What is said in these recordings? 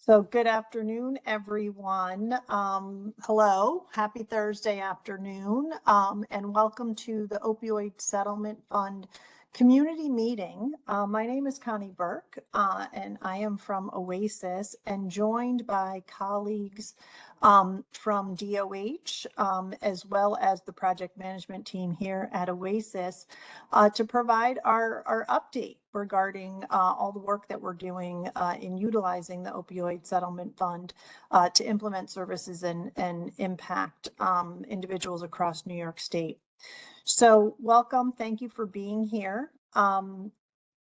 So good afternoon, everyone. Hello, happy Thursday afternoon, and welcome to the Opioid Settlement Fund community meeting. My name is Connie Burke, and I am from OASAS and joined by colleagues from DOH, as well as the project management team here at OASAS to provide our update regarding all the work that we're doing in utilizing the Opioid Settlement Fund to implement services and impact individuals across New York State. So welcome, thank you for being here.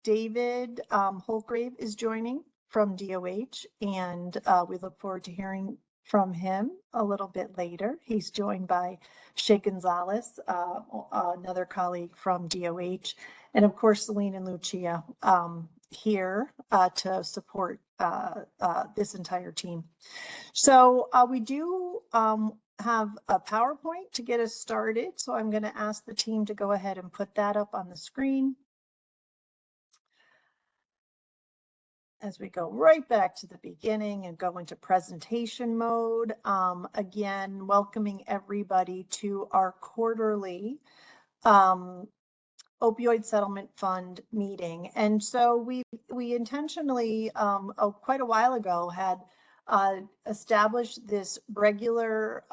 David Holgrave is joining from DOH, and we look forward to hearing from him a little bit later. He's joined by Shay Gonzalez, another colleague from DOH, and of course, Celine and Lucia here to support this entire team. So we do have a PowerPoint to get us started. So I'm going to ask the team to go ahead and put that up on the screen. As we go right back to the beginning and go into presentation mode, again, welcoming everybody to our quarterly Opioid Settlement Fund meeting. And so we intentionally, quite a while ago, had established this regular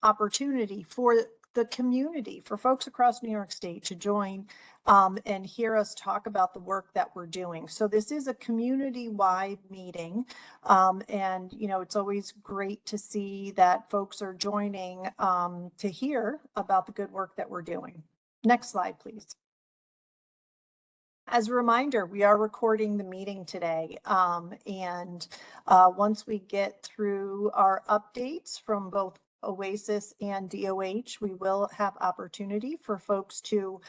opportunity for the community, for folks across New York State to join and hear us talk about the work that we're doing. So this is a community-wide meeting, and it's always great to see that folks are joining to hear about the good work that we're doing. Next slide, please. As a reminder, we are recording the meeting today, and once we get through our updates from both OASAS and DOH, we will have opportunity for folks to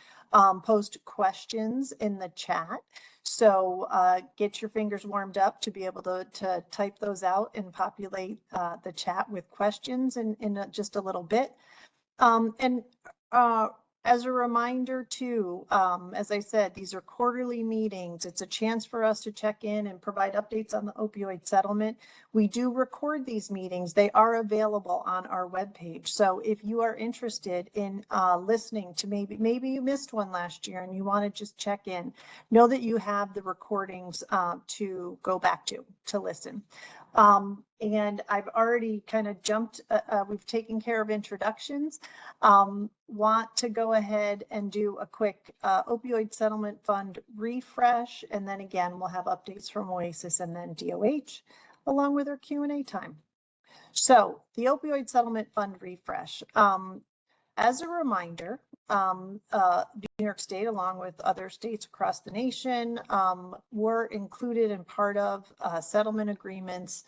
post questions in the chat. So get your fingers warmed up to be able to type those out and populate the chat with questions in just a little bit. As a reminder too, as I said, these are quarterly meetings. It's a chance for us to check in and provide updates on the opioid settlement. We do record these meetings. They are available on our webpage. So if you are interested in listening to maybe you missed one last year and you want to just check in, know that you have the recordings to go back to listen. And I've already kind of jumped, we've taken care of introductions. Want to go ahead and do a quick Opioid Settlement Fund refresh. And then again, we'll have updates from OASAS and then DOH along with our Q&A time. So the Opioid Settlement Fund refresh. As a reminder, New York State, along with other states across the nation, were included in part of settlement agreements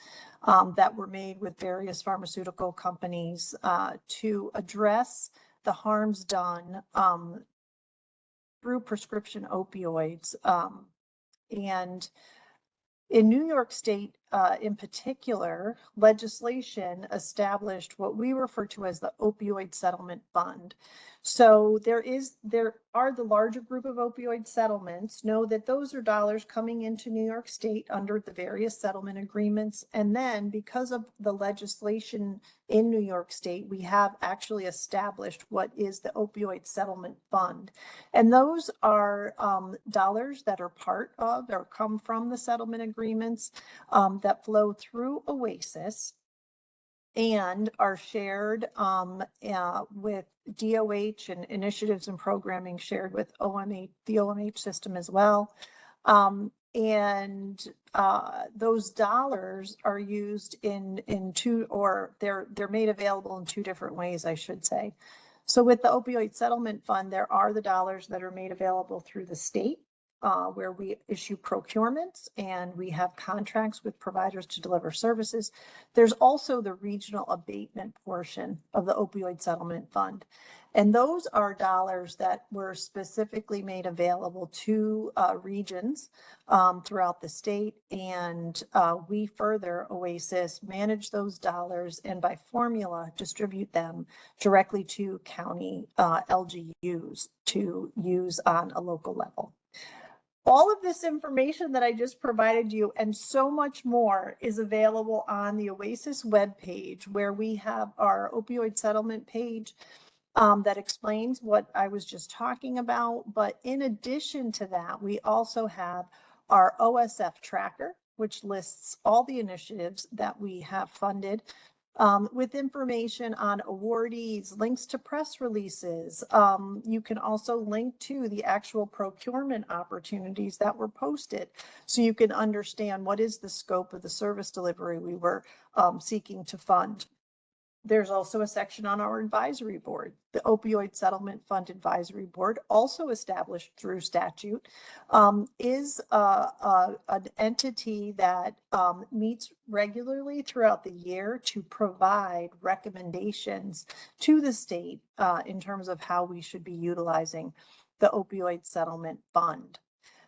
that were made with various pharmaceutical companies to address the harms done through prescription opioids. And in New York State, in particular, legislation established what we refer to as the Opioid Settlement Fund. So there are the larger group of opioid settlements. Know that those are dollars coming into New York State under the various settlement agreements. And then because of the legislation in New York State, we have actually established what is the Opioid Settlement Fund. And those are dollars that are part of or come from the settlement agreements that flow through OASAS and are shared with DOH and initiatives and programming shared with the OMH system as well. And those dollars are used in two, or they're made available in two different ways, I should say. So with the Opioid Settlement Fund, there are the dollars that are made available through the state, where we issue procurements and we have contracts with providers to deliver services. There's also the regional abatement portion of the Opioid Settlement Fund. And those are dollars that were specifically made available to regions throughout the state. And we further, OASAS, manage those dollars and by formula distribute them directly to county LGUs to use on a local level. All of this information that I just provided you and so much more is available on the OASAS webpage, where we have our opioid settlement page that explains what I was just talking about. But in addition to that, we also have our OSF tracker, which lists all the initiatives that we have funded, with information on awardees, links to press releases. You can also link to the actual procurement opportunities that were posted, so you can understand what is the scope of the service delivery we were seeking to fund. There's also a section on our advisory board. The Opioid Settlement Fund Advisory Board, also established through statute, is an entity that meets regularly throughout the year to provide recommendations to the state in terms of how we should be utilizing the Opioid Settlement Fund.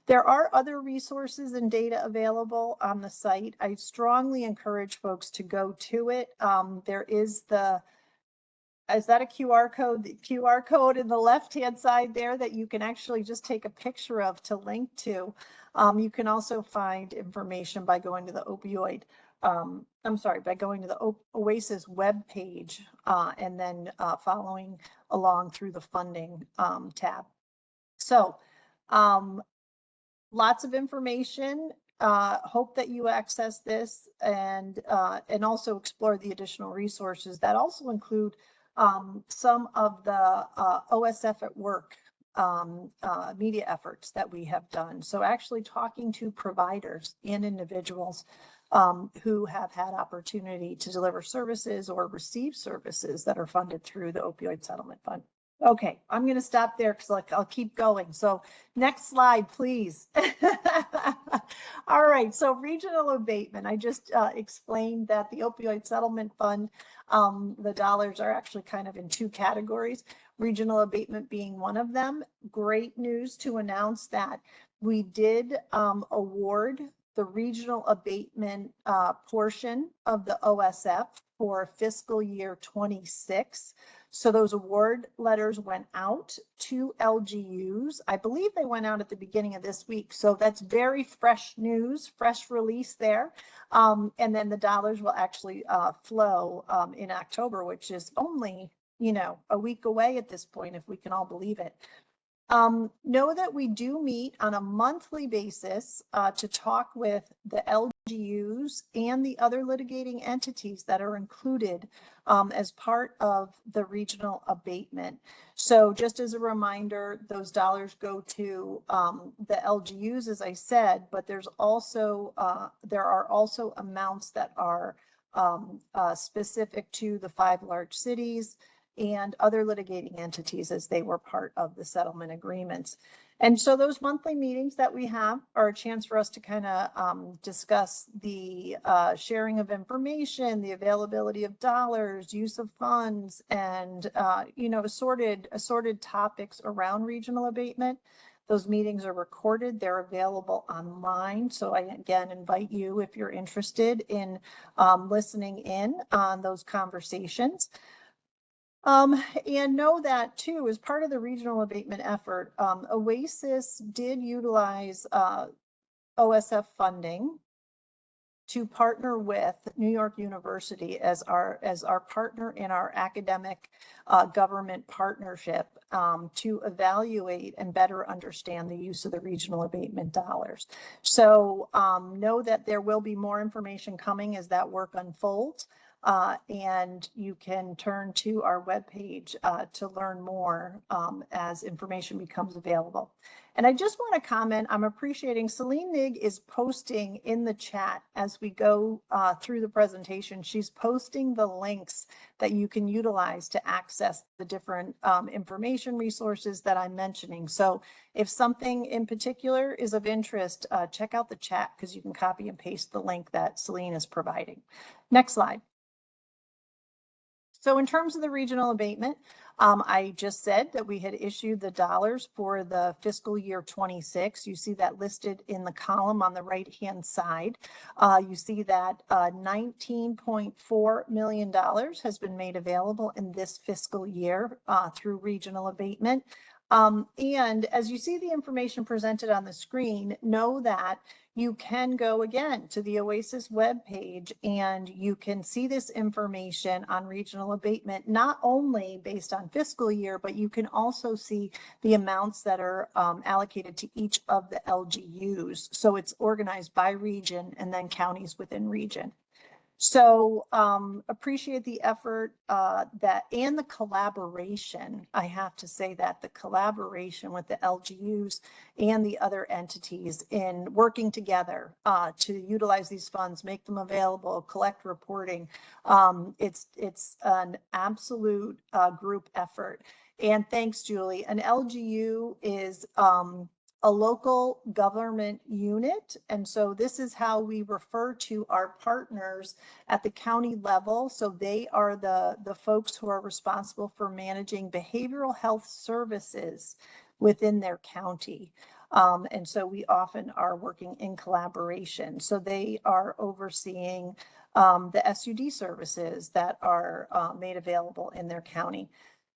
There are other resources and data available on the site. I strongly encourage folks to go to it. There is is that a QR code? The QR code in the left-hand side there that you can actually just take a picture of to link to. You can also find information by going to the by going to the OASAS webpage and then following along through the funding tab. So, lots of information. Hope that you access this and also explore the additional resources that also include some of the OSF at Work media efforts that we have done. So actually talking to providers and individuals who have had opportunity to deliver services or receive services that are funded through the Opioid Settlement Fund. Okay, I'm going to stop there because I'll keep going. So next slide, please. All right, so regional abatement. I just explained that the Opioid Settlement Fund, the dollars are actually kind of in two categories, regional abatement being one of them. Great news to announce that we did award the regional abatement portion of the OSF for fiscal year 26. So those award letters went out to LGUs. I believe they went out at the beginning of this week. So that's very fresh news, fresh release there. And then the dollars will actually flow in October, which is only, a week away at this point, if we can all believe it. Know that we do meet on a monthly basis to talk with the LGUs and the other litigating entities that are included as part of the regional abatement. So just as a reminder, those dollars go to the LGUs, as I said, but there are also amounts that are specific to the 5 large cities and other litigating entities as they were part of the settlement agreements. And so those monthly meetings that we have are a chance for us to kind of discuss the sharing of information, the availability of dollars, use of funds, and assorted topics around regional abatement. Those meetings are recorded. They're available online. So I again invite you, if you're interested in listening in on those conversations. And know that too, as part of the regional abatement effort, OASAS did utilize OSF funding to partner with New York University as our partner in our academic government partnership to evaluate and better understand the use of the regional abatement dollars. So know that there will be more information coming as that work unfolds. And you can turn to our webpage to learn more as information becomes available. And I just want to comment, I'm appreciating Celine Nig is posting in the chat as we go through the presentation. She's posting the links that you can utilize to access the different information resources that I'm mentioning. So if something in particular is of interest, check out the chat because you can copy and paste the link that Celine is providing. Next slide. So in terms of the regional abatement, I just said that we had issued the dollars for the fiscal year 26. You see that listed in the column on the right-hand side. You see that $19.4 million has been made available in this fiscal year through regional abatement. And as you see the information presented on the screen, know that you can go again to the OASAS webpage and you can see this information on regional abatement, not only based on fiscal year, but you can also see the amounts that are allocated to each of the LGUs. So it's organized by region and then counties within region. So appreciate the effort that and the collaboration. I have to say that the collaboration with the LGUs and the other entities in working together to utilize these funds, make them available, collect reporting. It's an absolute group effort. And thanks, Julie. An LGU is a local government unit. And so this is how we refer to our partners at the county level. So they are the folks who are responsible for managing behavioral health services within their county. And so we often are working in collaboration. So they are overseeing the SUD services that are made available in their county.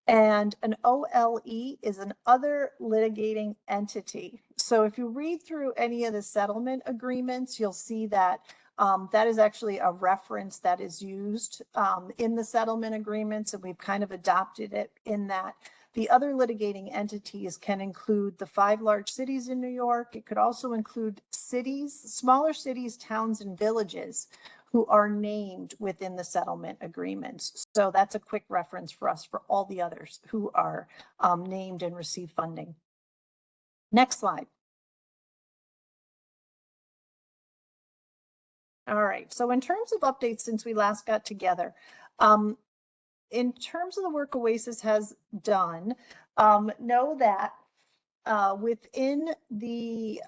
And an OLE is an other litigating entity. So if you read through any of the settlement agreements, you'll see that that is actually a reference that is used in the settlement agreements, and we've kind of adopted it in that. The other litigating entities can include the 5 large cities in New York. It could also include cities, smaller cities, towns, and villages who are named within the settlement agreements. So that's a quick reference for us for all the others who are named and receive funding. Next slide. All right, so in terms of updates since we last got together, in terms of the work OASAS has done, know that within the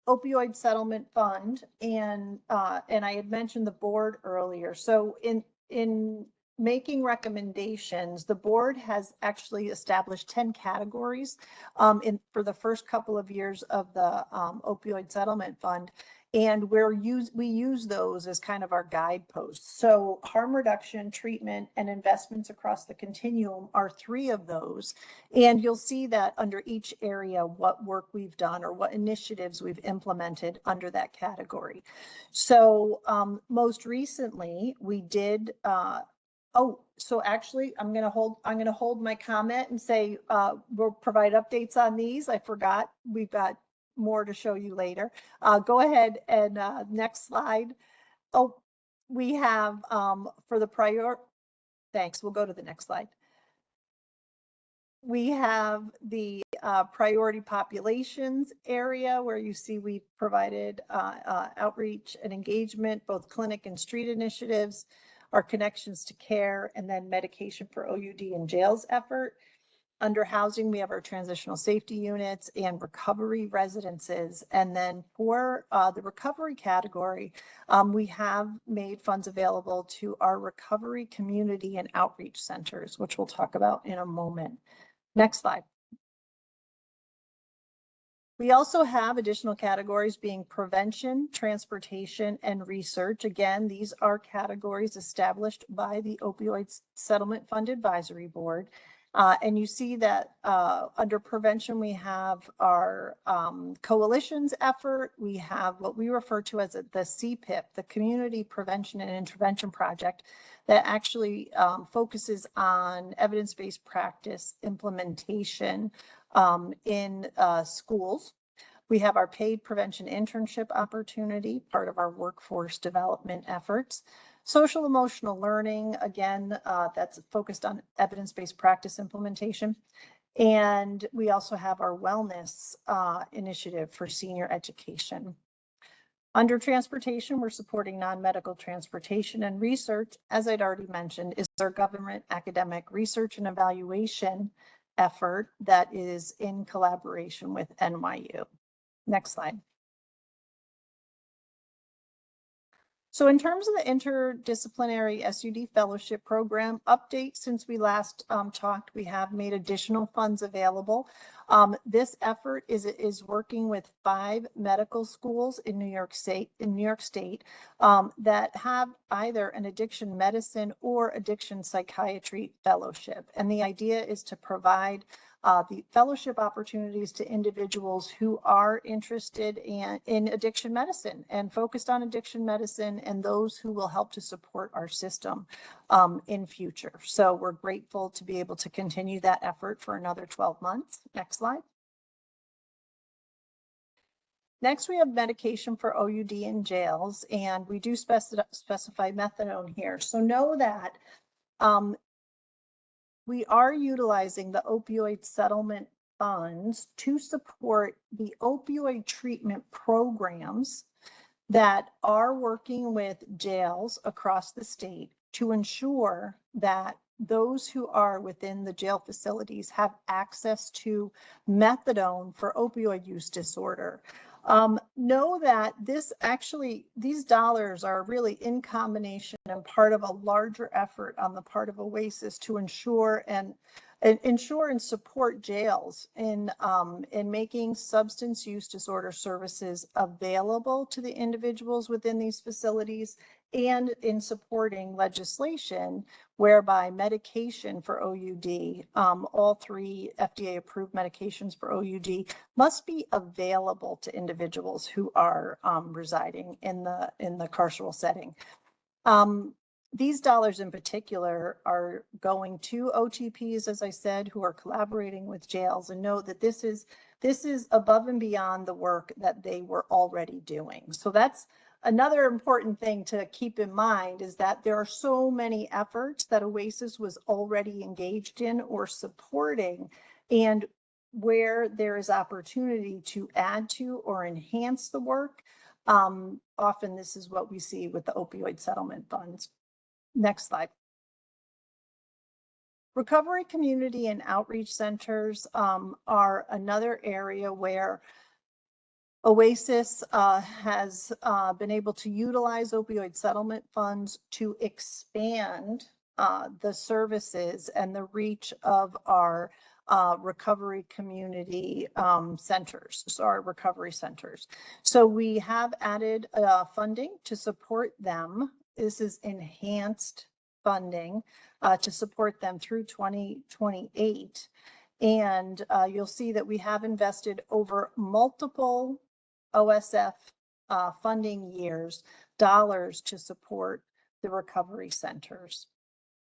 opioid settlement fund, and I had mentioned the board earlier. So in making recommendations, the board has actually established 10 categories for the first couple of years of the opioid settlement fund. And we use those as kind of our guideposts. So harm reduction, treatment, and investments across the continuum are 3 of those. And you'll see that under each area, what work we've done or what initiatives we've implemented under that category. So most recently we did, so actually I'm going to hold my comment and say we'll provide updates on these. I forgot, we've got more to show you later. Go ahead and next slide. Oh, we have for the thanks, we'll go to the next slide. We have the priority populations area where you see we provided outreach and engagement, both clinic and street initiatives, our connections to care, and then medication for OUD and jails effort. Under housing, we have our transitional safety units and recovery residences. And then for the recovery category, we have made funds available to our recovery community and outreach centers, which we'll talk about in a moment. Next slide. We also have additional categories being prevention, transportation, and research. Again, these are categories established by the Opioid Settlement Fund Advisory Board. And you see that under prevention, we have our coalitions effort. We have what we refer to as the CPIP, the Community Prevention and Intervention Project, that actually focuses on evidence-based practice implementation in schools. We have our paid prevention internship opportunity, part of our workforce development efforts. Social emotional learning, again, that's focused on evidence-based practice implementation. And we also have our wellness initiative for senior education. Under transportation, we're supporting non-medical transportation and research. As I'd already mentioned, is our government academic research and evaluation effort that is in collaboration with NYU. Next slide. So in terms of the interdisciplinary SUD fellowship program update, since we last talked, we have made additional funds available. This effort is working with 5 medical schools in New York State that have either an addiction medicine or addiction psychiatry fellowship. And the idea is to provide the fellowship opportunities to individuals who are interested in addiction medicine and focused on addiction medicine, and those who will help to support our system in future. So we're grateful to be able to continue that effort for another 12 months. Next slide. Next, we have medication for OUD in jails, and we do specify methadone here. So know that we are utilizing the opioid settlement funds to support the opioid treatment programs that are working with jails across the state to ensure that those who are within the jail facilities have access to methadone for opioid use disorder. Know that these dollars are really in combination and part of a larger effort on the part of OASAS to ensure and support jails in making substance use disorder services available to the individuals within these facilities, and in supporting legislation whereby medication for OUD, all 3 FDA approved medications for OUD, must be available to individuals who are residing in the carceral setting. These dollars in particular are going to OTPs, as I said, who are collaborating with jails, and know that this is above and beyond the work that they were already doing. So that's another important thing to keep in mind, is that there are so many efforts that OASAS was already engaged in or supporting, and where there is opportunity to add to or enhance the work, often this is what we see with the opioid settlement funds. Next slide. Recovery community and outreach centers are another area where OASAS has been able to utilize opioid settlement funds to expand the services and the reach of our recovery community centers, so our recovery centers. So we have added funding to support them. This is enhanced funding to support them through 2028. And you'll see that we have invested over multiple OSF funding years, dollars to support the recovery centers.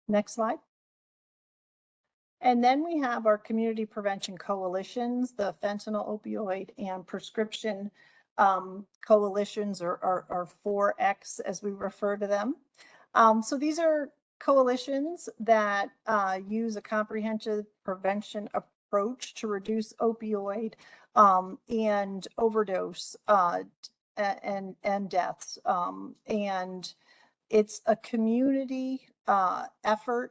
Next slide. And then we have our community prevention coalitions, the fentanyl, opioid, and prescription coalitions, or 4X as we refer to them. So these are coalitions that use a comprehensive prevention approach to reduce opioid and overdose and deaths. And it's a community effort,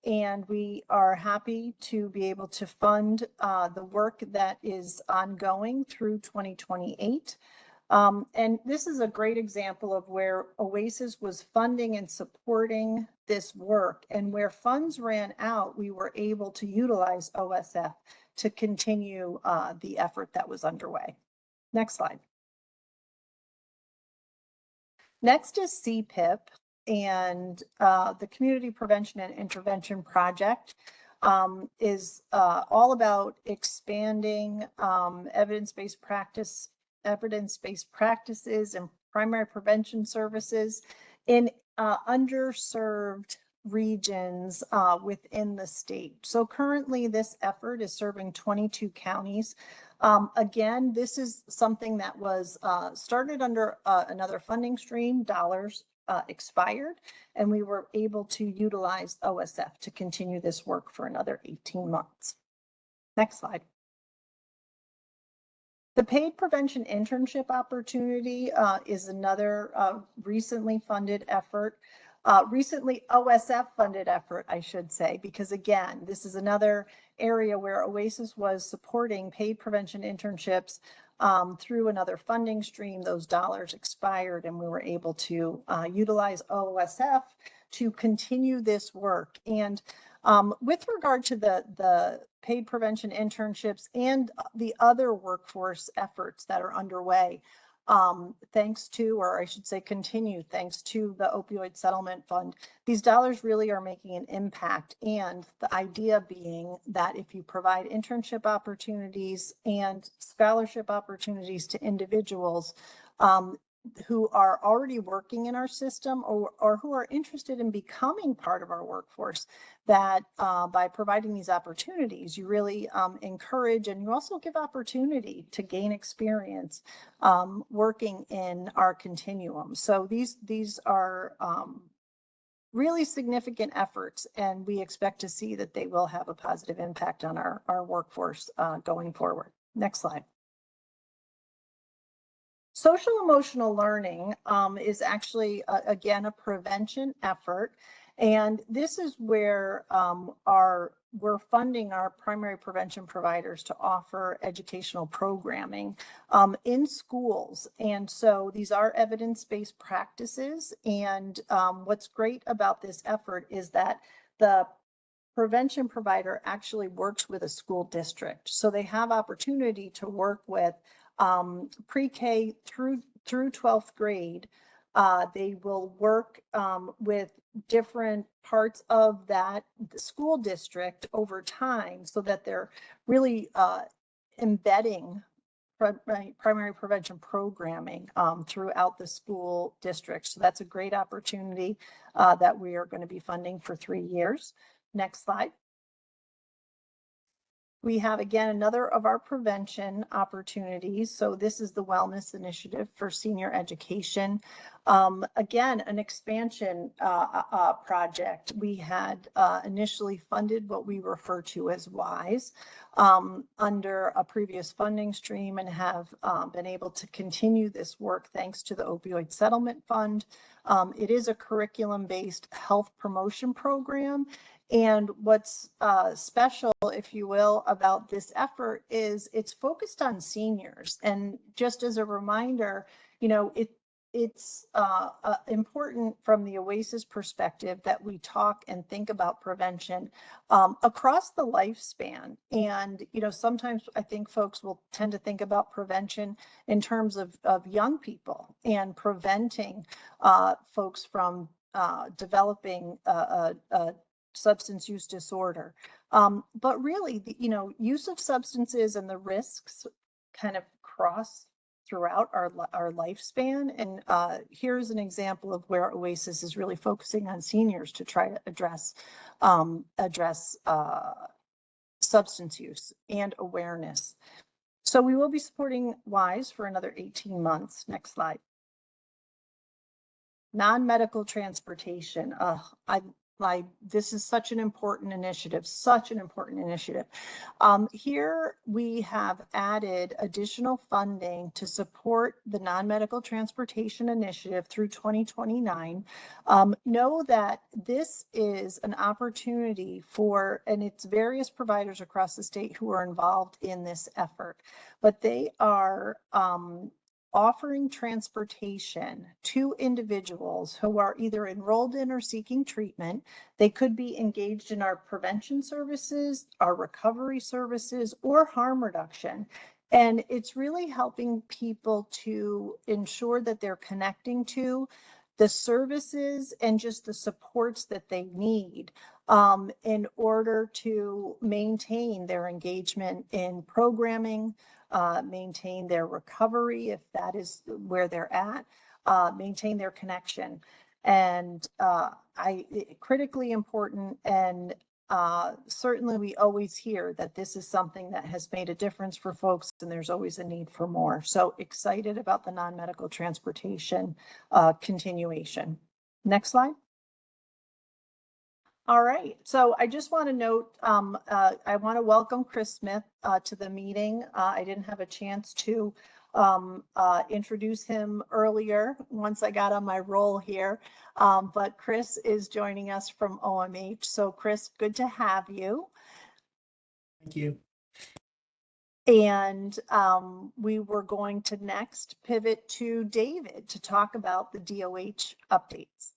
and we are happy to be able to fund the work that is ongoing through 2028. And this is a great example of where OASAS was funding and supporting this work, and where funds ran out, we were able to utilize OSF to continue the effort that was underway. Next slide. Next is CPIP, and the Community Prevention and Intervention Project is all about expanding evidence-based practices and primary prevention services in underserved regions within the state. So currently this effort is serving 22 counties. Again, this is something that was started under another funding stream, dollars expired, and we were able to utilize OSF to continue this work for another 18 months. Next slide. The paid prevention internship opportunity is another recently funded effort, recently OSF funded effort, I should say, because again, this is another area where OASAS was supporting paid prevention internships through another funding stream. Those dollars expired, and we were able to utilize OSF to continue this work. And with regard to the paid prevention internships and the other workforce efforts that are underway, thanks to, or I should say continue, thanks to the opioid settlement fund. These dollars really are making an impact, and the idea being that if you provide internship opportunities and scholarship opportunities to individuals who are already working in our system or who are interested in becoming part of our workforce, that by providing these opportunities, you really encourage, and you also give opportunity to gain experience working in our continuum. So these are really significant efforts, and we expect to see that they will have a positive impact on our workforce going forward. Next slide. Social emotional learning is actually, again, a prevention effort. And this is where we're funding our primary prevention providers to offer educational programming in schools. And so these are evidence-based practices. And what's great about this effort is that the prevention provider actually works with a school district. So they have opportunity to work with pre-K through 12th grade. They will work with different parts of the school district over time, so that they're really embedding primary prevention programming throughout the school district. So that's a great opportunity that we are going to be funding for 3 years. Next slide. We have, again, another of our prevention opportunities. So this is the Wellness Initiative for Senior Education. Again, an expansion project. We had initially funded what we refer to as WISE under a previous funding stream, and have been able to continue this work thanks to the Opioid Settlement Fund. It is a curriculum-based health promotion program. And what's special, if you will, about this effort is it's focused on seniors. And just as a reminder, you know, it's important from the OASAS perspective that we talk and think about prevention across the lifespan. And, you know, sometimes I think folks will tend to think about prevention in terms of young people and preventing folks from developing a substance use disorder. But really, you know, use of substances and the risks kind of cross throughout our lifespan. And here's an example of where OASAS is really focusing on seniors to try to address substance use and awareness. So we will be supporting WISE for another 18 months. Next slide. Non-medical transportation. This is such an important initiative, Here we have added additional funding to support the non-medical transportation initiative through 2029. Know that this is an opportunity for, and it's various providers across the state who are involved in this effort, but they are offering transportation to individuals who are either enrolled in or seeking treatment. They could be engaged in our prevention services, our recovery services, or harm reduction. And it's really helping people to ensure that they're connecting to the services and just the supports that they need in order to maintain their engagement in programming, maintain their recovery if that is where they're at, maintain their connection. And critically important, and certainly we always hear that this is something that has made a difference for folks, and there's always a need for more. So excited about the non-medical transportation continuation. Next slide. All right, so I just want to note, I want to welcome Chris Smith to the meeting. I didn't have a chance to introduce him earlier once I got on my roll here, but Chris is joining us from OMH. So Chris, good to have you. Thank you. And we were going to next pivot to David to talk about the DOH updates.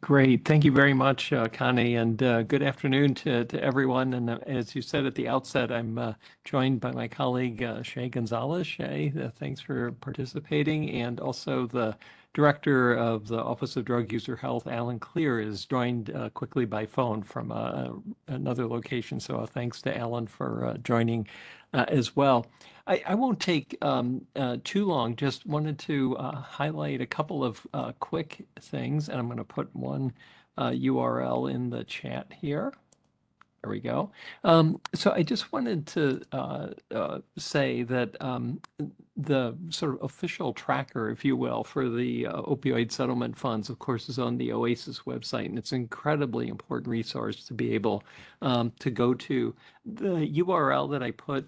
Great. Thank you very much, Connie, and good afternoon to everyone. And as you said at the outset, I'm joined by my colleague, Shay Gonzalez. Shay, thanks for participating. And also the Director of the Office of Drug User Health, Alan Clear, is joined quickly by phone from another location. So thanks to Alan for joining as well. I won't take too long, just wanted to highlight a couple of quick things, and I'm going to put one URL in the chat here. There we go. So I just wanted to say that the sort of official tracker, if you will, for the opioid settlement funds, of course, is on the OASAS website, and it's an incredibly important resource to be able to go to. The URL that I put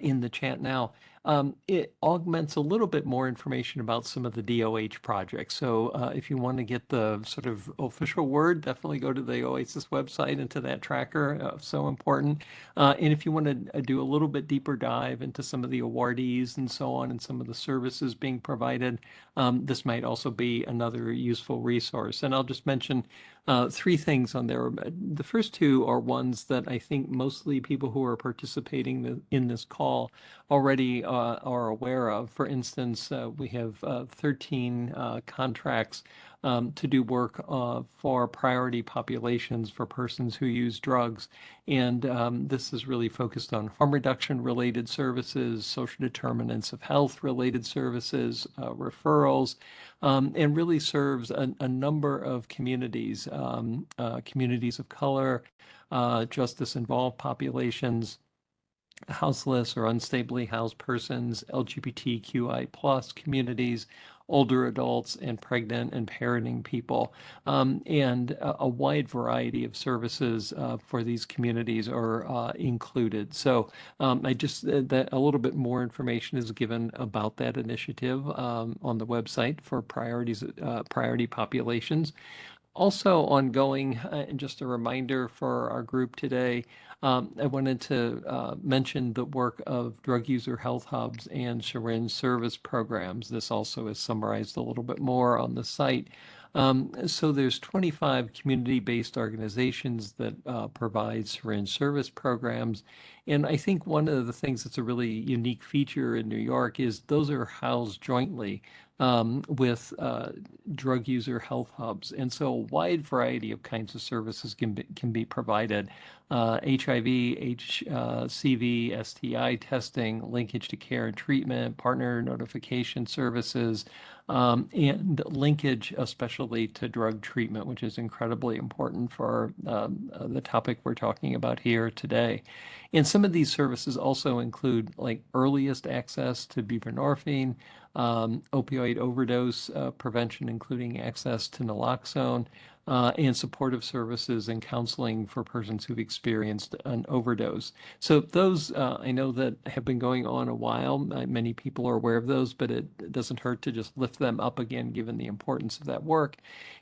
in the chat now. It augments a little bit more information about some of the DOH projects. So if you want to get the sort of official word, definitely go to the OASIS website and to that tracker. So important. And if you want to do a little bit deeper dive into some of the awardees and so on and some of the services being provided, this might also be another useful resource. And I'll just mention three things on there. The first two are ones that I think mostly people who are participating in this call already are aware of. For instance, we have 13 contracts to do work for priority populations for persons who use drugs. And this is really focused on harm reduction related services, social determinants of health related services, referrals, and really serves a number of communities, communities of color, justice involved populations, houseless or unstably housed persons, LGBTQI plus communities, older adults, and pregnant and parenting people, and a wide variety of services for these communities are included. So I just that a little bit more information is given about that initiative on the website for priority populations. Also ongoing, and just a reminder for our group today, I wanted to mention the work of drug user health hubs and syringe service programs. This also is summarized a little bit more on the site. So there's 25 community-based organizations that provide syringe service programs. And I think one of the things that's a really unique feature in New York is those are housed jointly with drug user health hubs. And so a wide variety of kinds of services can be provided. HIV, HCV, STI testing, linkage to care and treatment, partner notification services, and linkage especially to drug treatment, which is incredibly important for the topic we're talking about here today. And some of these services also include like earliest access to buprenorphine, opioid overdose prevention, including access to naloxone, and supportive services and counseling for persons who've experienced an overdose. So those I know that have been going on a while. Many people are aware of those, but it doesn't hurt to just lift them up again, given the importance of that work.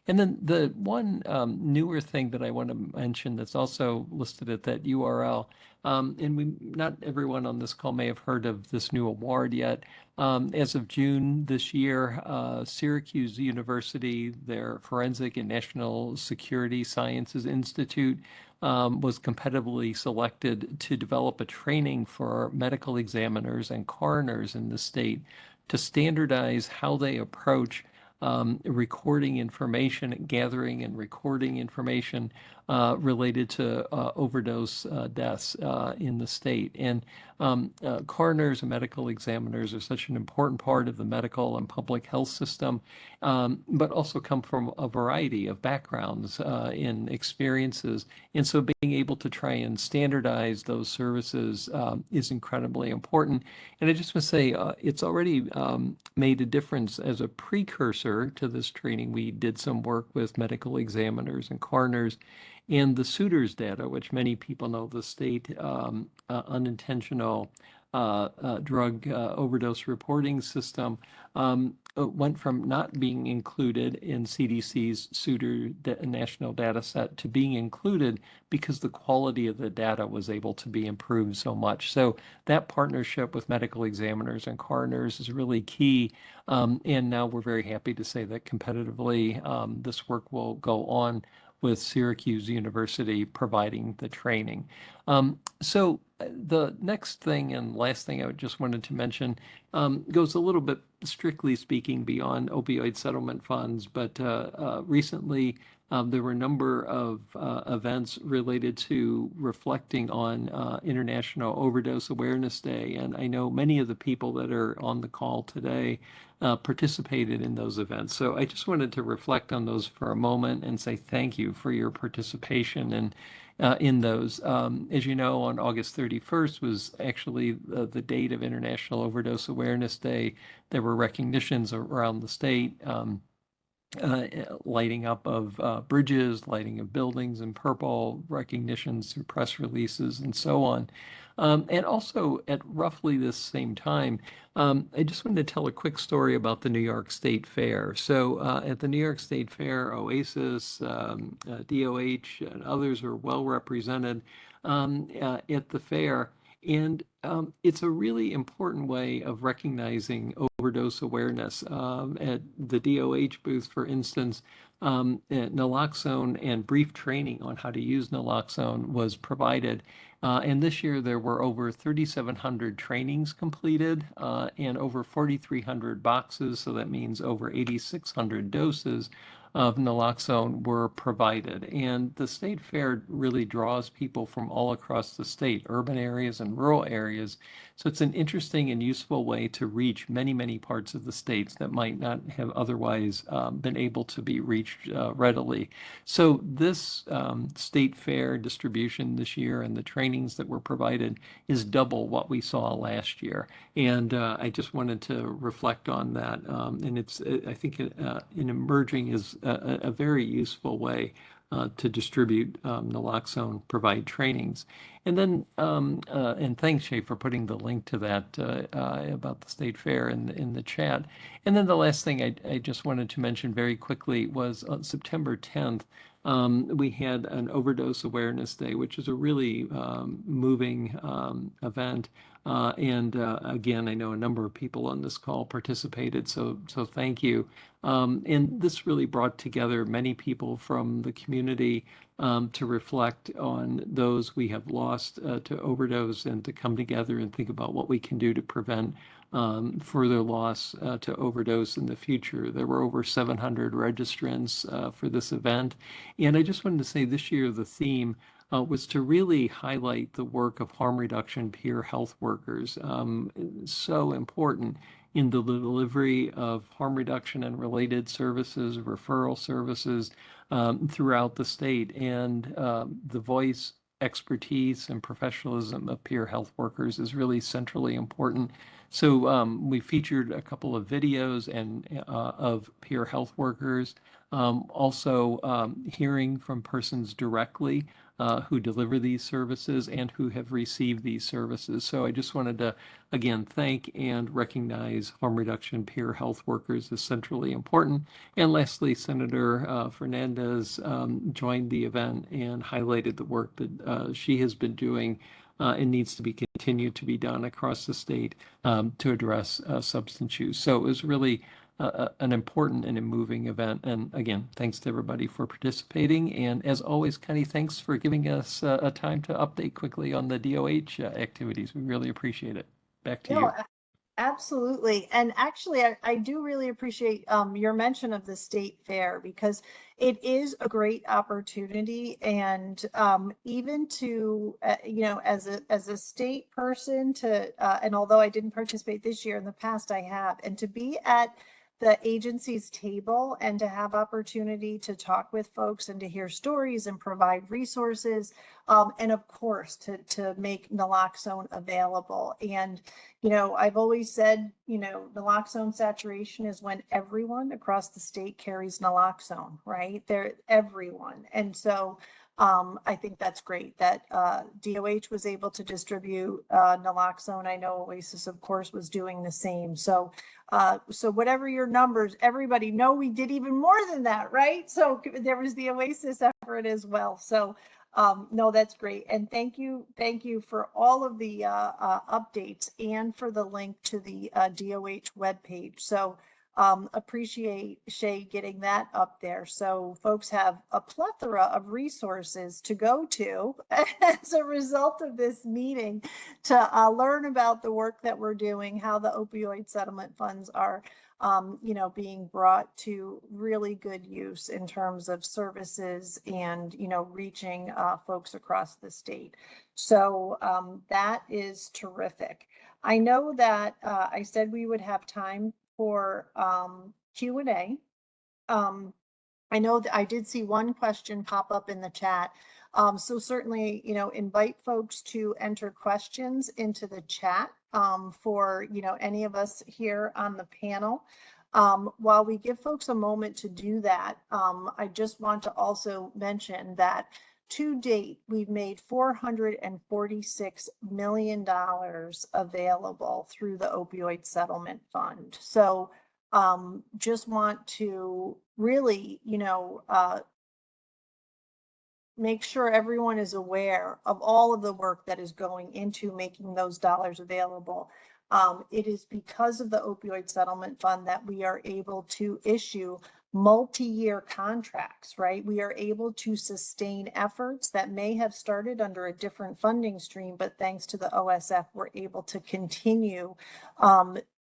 And then the one newer thing that I want to mention that's also listed at that URL, and not everyone on this call may have heard of this new award yet. As of June this year, Syracuse University, their Forensic and National Security Sciences Institute, was competitively selected to develop a training for medical examiners and coroners in the state to standardize how they approach recording information, gathering and recording information related to overdose deaths in the state. And coroners and medical examiners are such an important part of the medical and public health system, but also come from a variety of backgrounds and experiences. And so being able to try and standardize those services is incredibly important. And I just want to say it's already made a difference as a precursor to this training. We did some work with medical examiners and coroners, and the suitors data, which many people know the state unintentional drug overdose reporting system went from not being included in CDC's SUITR national data set to being included because the quality of the data was able to be improved so much. So that partnership with medical examiners and coroners is really key. And now we're very happy to say that competitively, this work will go on with Syracuse University providing the training. So the next thing and last thing I just wanted to mention goes a little bit, strictly speaking, beyond opioid settlement funds, but recently there were a number of events related to reflecting on International Overdose Awareness Day, and I know many of the people that are on the call today participated in those events. So I just wanted to reflect on those for a moment and say thank you for your participation and in those. As you know, on August 31st was actually the date of International Overdose Awareness Day. There were recognitions around the state, lighting up of bridges, lighting of buildings in purple, recognitions through press releases, and so on. And also at roughly this same time, I just wanted to tell a quick story about the New York State Fair. So at the New York State Fair, OASAS, DOH, and others are well represented at the fair. And it's a really important way of recognizing overdose awareness. At the DOH booth, for instance, naloxone and brief training on how to use naloxone was provided. And this year there were over 3,700 trainings completed and over 4,300 boxes. So that means over 8,600 doses of naloxone were provided. And the state fair really draws people from all across the state, urban areas and rural areas. So it's an interesting and useful way to reach many, many parts of the states that might not have otherwise been able to be reached readily. So this state fair distribution this year and the trainings that were provided is double what we saw last year. And I just wanted to reflect on that. And it's, I think, in emerging is a very useful way to distribute naloxone, provide trainings. And then, and thanks, Shay, for putting the link to that about the state fair in the chat. And then the last thing I just wanted to mention very quickly was on September 10th, we had an Overdose Awareness Day, which is a really moving event. And again, I know a number of people on this call participated, so thank you. And this really brought together many people from the community to reflect on those we have lost to overdose and to come together and think about what we can do to prevent further loss to overdose in the future. There were over 700 registrants for this event. And I just wanted to say this year the theme was to really highlight the work of harm reduction peer health workers. So important in the delivery of harm reduction and related services, referral services throughout the state. And the voice, expertise, and professionalism of peer health workers is really centrally important. So we featured a couple of videos and of peer health workers, also hearing from persons directly who deliver these services and who have received these services. So I just wanted to, again, thank and recognize harm reduction peer health workers as centrally important. And lastly, Senator Fernandez joined the event and highlighted the work that she has been doing and needs to be continued to be done across the state to address substance use. So it was really an important and a moving event. And again, thanks to everybody for participating. And as always, Connie, thanks for giving us a time to update quickly on the DOH activities. We really appreciate it. Back to you. Absolutely. And actually, I do really appreciate your mention of the state fair because it is a great opportunity. And even to, as a state person to, and although I didn't participate this year, in the past I have, and to be at the agency's table and to have opportunity to talk with folks and to hear stories and provide resources, and of course to make naloxone available. And I've always said naloxone saturation is when everyone across the state carries naloxone, right? They're everyone. And so I think that's great that DOH was able to distribute naloxone. I know OASAS, of course, was doing the same. So whatever your numbers, everybody know we did even more than that, right? So there was the OASAS effort as well. So no, that's great. And thank you for all of the updates and for the link to the DOH webpage. So appreciate Shay getting that up there. So folks have a plethora of resources to go to as a result of this meeting to learn about the work that we're doing, how the opioid settlement funds are being brought to really good use in terms of services and, reaching folks across the state. So that is terrific. I know that I said we would have time for Q&A. I know that I did see one question pop up in the chat. So certainly, invite folks to enter questions into the chat for, any of us here on the panel. While we give folks a moment to do that, I just want to also mention that to date, we've made $446 million available through the opioid settlement fund. So just want to really, make sure everyone is aware of all of the work that is going into making those dollars available. It is because of the opioid settlement fund that we are able to issue multi-year contracts, right? We are able to sustain efforts that may have started under a different funding stream, but thanks to the OSF, we're able to continue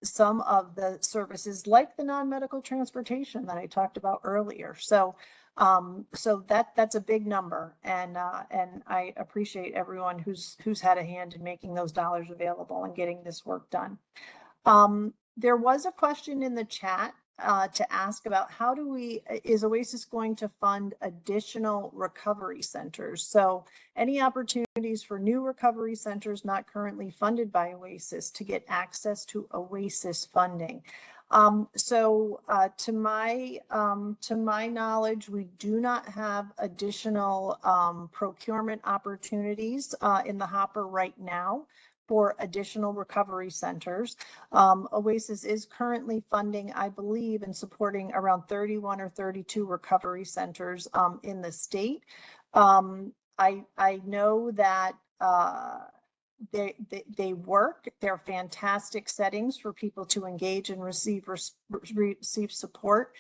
some of the services like the non-medical transportation that I talked about earlier. So that's a big number, and I appreciate everyone who's had a hand in making those dollars available and getting this work done. There was a question in the chat to ask about is OASAS going to fund additional recovery centers? So any opportunities for new recovery centers not currently funded by OASAS to get access to OASAS funding? To my knowledge, we do not have additional procurement opportunities in the hopper right now for additional recovery centers. OASAS is currently funding, I believe, and supporting around 31 or 32 recovery centers in the state. I know that they work. They're fantastic settings for people to engage and receive support.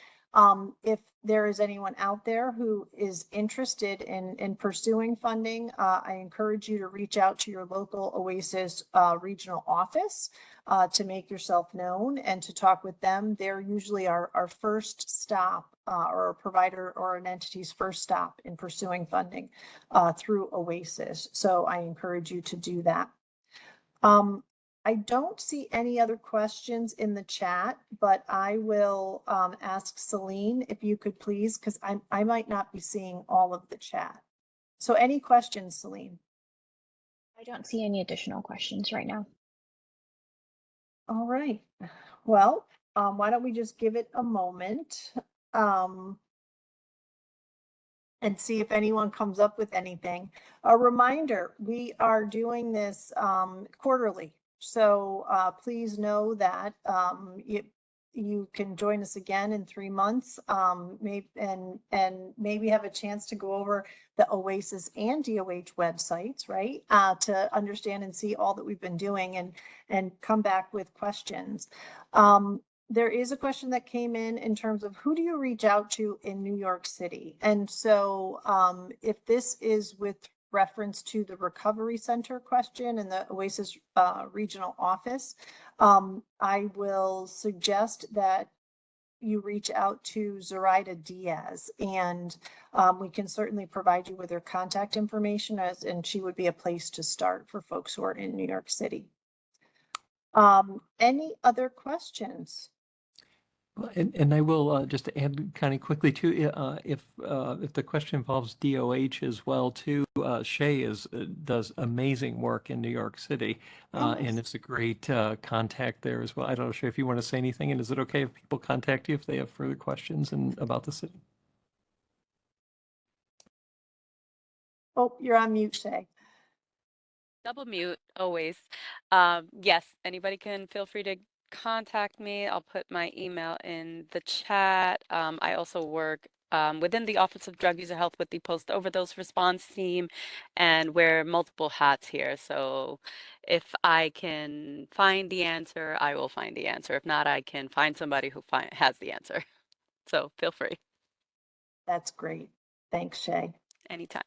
If there is anyone out there who is interested in pursuing funding, I encourage you to reach out to your local OASAS regional office to make yourself known and to talk with them. They're usually our first stop or a provider or an entity's first stop in pursuing funding through OASAS. So I encourage you to do that. I don't see any other questions in the chat, but I will ask Celine if you could please, because I might not be seeing all of the chat. So any questions, Celine? I don't see any additional questions right now. All right. Well, why don't we just give it a moment and see if anyone comes up with anything. A reminder, we are doing this quarterly. So please know that you can join us again in 3 months, and maybe have a chance to go over the OASAS and DOH websites, right? To understand and see all that we've been doing and come back with questions. There is a question that came in terms of who do you reach out to in New York City? And so if this is with reference to the recovery center question and the OASAS regional office, I will suggest that you reach out to Zoraida Diaz, and we can certainly provide you with her contact information, and she would be a place to start for folks who are in New York City. Any other questions? And I will just add kind of quickly too, if the question involves DOH as well too, Shay does amazing work in New York City, and it's a great contact there as well. I don't know, Shay, if you want to say anything, and is it okay if people contact you if they have further questions about the city? Oh, you're on mute, Shay. Double mute always. Yes, anybody can feel free to contact me. I'll put my email in the chat. I also work within the Office of Drug User Health with the post overdose response team and wear multiple hats here. So if I can find the answer, I will find the answer. If not, I can find somebody who has the answer. So feel free That's great. Thanks, Shay. anytime.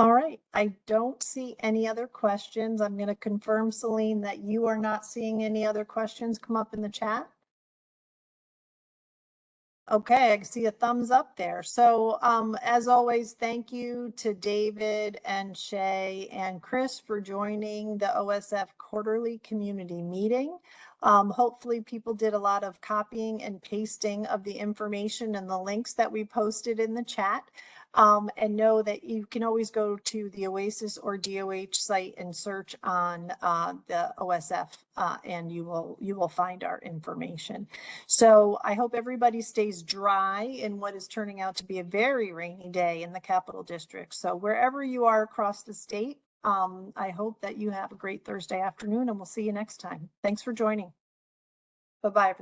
All right, I don't see any other questions. I'm going to confirm, Celine, that you are not seeing any other questions come up in the chat. Okay, I can see a thumbs up there. So as always, thank you to David and Shay and Chris for joining the OSF quarterly community meeting. Hopefully people did a lot of copying and pasting of the information and the links that we posted in the chat. And know that you can always go to the OASAS or DOH site and search on the OSF and you will find our information. So I hope everybody stays dry in what is turning out to be a very rainy day in the Capital District. So wherever you are across the state, I hope that you have a great Thursday afternoon and we'll see you next time. Thanks for joining. Bye-bye.